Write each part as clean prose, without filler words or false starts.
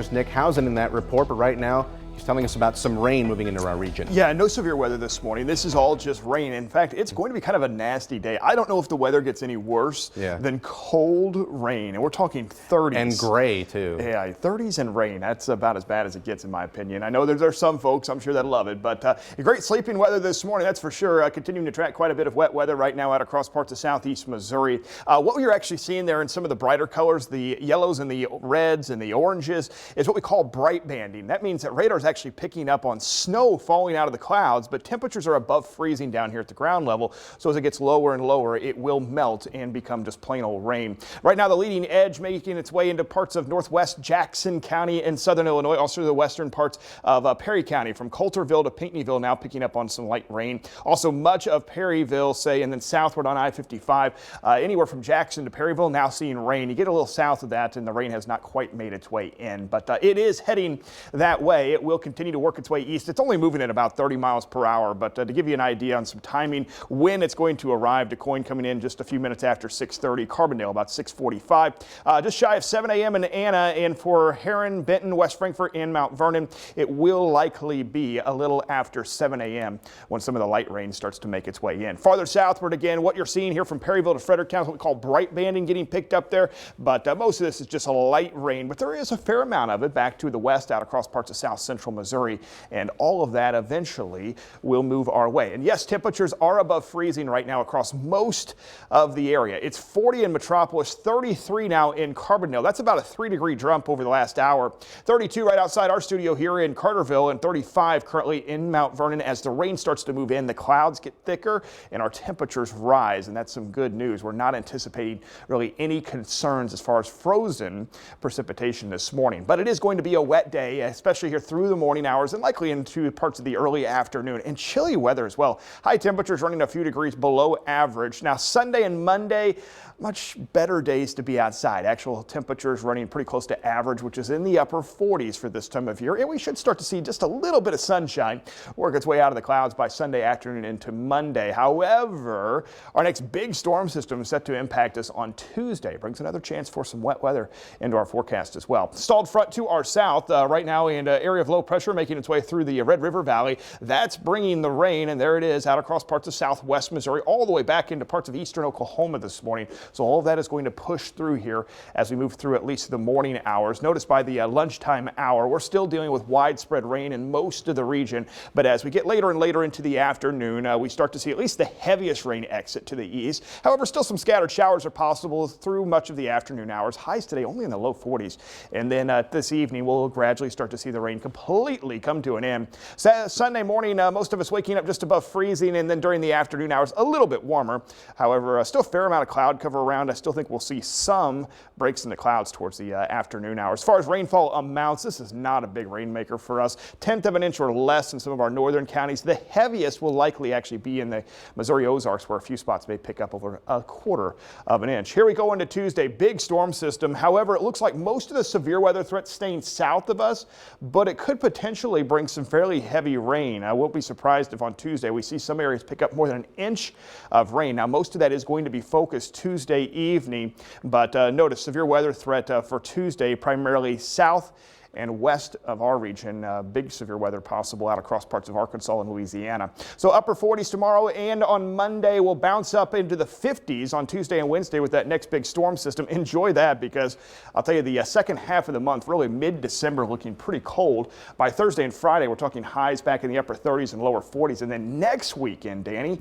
There's Nick Housen in that report, but right now he's telling us about some rain moving into our region. Yeah, no severe weather this morning. This is all just rain. In fact, it's going to be kind of a nasty day. I don't know if the weather gets any worse than cold rain. And we're talking 30s. And gray, too. Yeah, 30s and rain. That's about as bad as it gets, in my opinion. I know there's some folks, I'm sure, that love it. But great sleeping weather this morning, that's for sure. Continuing to track quite a bit of wet weather right now out across parts of southeast Missouri. What you're actually seeing there in some of the brighter colors, the yellows and the reds and the oranges, is what we call bright banding. That means that radar is actually picking up on snow falling out of the clouds, but temperatures are above freezing down here at the ground level. So as it gets lower and lower, it will melt and become just plain old rain. Right now, the leading edge making its way into parts of northwest Jackson County and southern Illinois, also the western parts of Perry County, from Coulterville to Pinckneyville, now picking up on some light rain. Also much of Perryville, say, and then southward on I-55, anywhere from Jackson to Perryville, now seeing rain. You get a little south of that and the rain has not quite made its way in, but it is heading that way. It will continue to work its way east. It's only moving at about 30 miles per hour, but to give you an idea on some timing, when it's going to arrive, DeCoin coming in just a few minutes after 6:30, Carbondale about 6:45, just shy of 7 a.m. in Anna, and for Heron, Benton, West Frankfort, and Mount Vernon, it will likely be a little after 7 a.m. when some of the light rain starts to make its way in. Farther southward, again, what you're seeing here from Perryville to Fredericktown is what we call bright banding getting picked up there, but most of this is just a light rain, but there is a fair amount of it back to the west out across parts of south central Missouri, and all of that eventually will move our way. And yes, temperatures are above freezing right now across most of the area. It's 40 in Metropolis, 33 now in Carbondale. That's about a 3-degree jump over the last hour. 32 right outside our studio here in Carterville, and 35 currently in Mount Vernon. As the rain starts to move in, the clouds get thicker and our temperatures rise, and that's some good news. We're not anticipating really any concerns as far as frozen precipitation this morning, but it is going to be a wet day, especially here through the morning hours and likely into parts of the early afternoon, and chilly weather as well. High temperatures running a few degrees below average. Now Sunday and Monday, much better days to be outside. Actual temperatures running pretty close to average, which is in the upper 40s for this time of year. And we should start to see just a little bit of sunshine work its way out of the clouds by Sunday afternoon into Monday. However, our next big storm system is set to impact us on Tuesday. Brings another chance for some wet weather into our forecast as well. Stalled front to our south right now, and an area of low pressure making its way through the Red River Valley. That's bringing the rain, and there it is out across parts of southwest Missouri, all the way back into parts of eastern Oklahoma this morning. So all of that is going to push through here as we move through at least the morning hours. Notice by the lunchtime hour, we're still dealing with widespread rain in most of the region. But as we get later and later into the afternoon, we start to see at least the heaviest rain exit to the east. However, still some scattered showers are possible through much of the afternoon hours. Highs today only in the low 40s. And then this evening, we'll gradually start to see the rain completely come to an end. Sunday morning, most of us waking up just above freezing, and then during the afternoon hours, a little bit warmer. However, still a fair amount of cloud cover around. I still think we'll see some breaks in the clouds towards the afternoon hours. As far as rainfall amounts, this is not a big rainmaker for us. 1/10 of an inch or less in some of our northern counties. The heaviest will likely actually be in the Missouri Ozarks, where a few spots may pick up over 1/4 of an inch. Here we go into Tuesday, big storm system. However, it looks like most of the severe weather threats staying south of us, but it could potentially bring some fairly heavy rain. I won't be surprised if on Tuesday we see some areas pick up more than an inch of rain. Now, most of that is going to be focused Tuesday evening, but notice severe weather threat for Tuesday, primarily south and west of our region. Big severe weather possible out across parts of Arkansas and Louisiana. So upper 40s tomorrow, and on Monday we'll bounce up into the 50s on Tuesday and Wednesday with that next big storm system. Enjoy that, because I'll tell you, the second half of the month, really mid-December, looking pretty cold. By Thursday and Friday, we're talking highs back in the upper 30s and lower 40s. And then next weekend, Danny,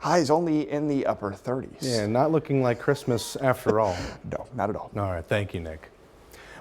highs only in the upper 30s. Yeah, not looking like Christmas after all. No, not at all. All right, thank you, Nick.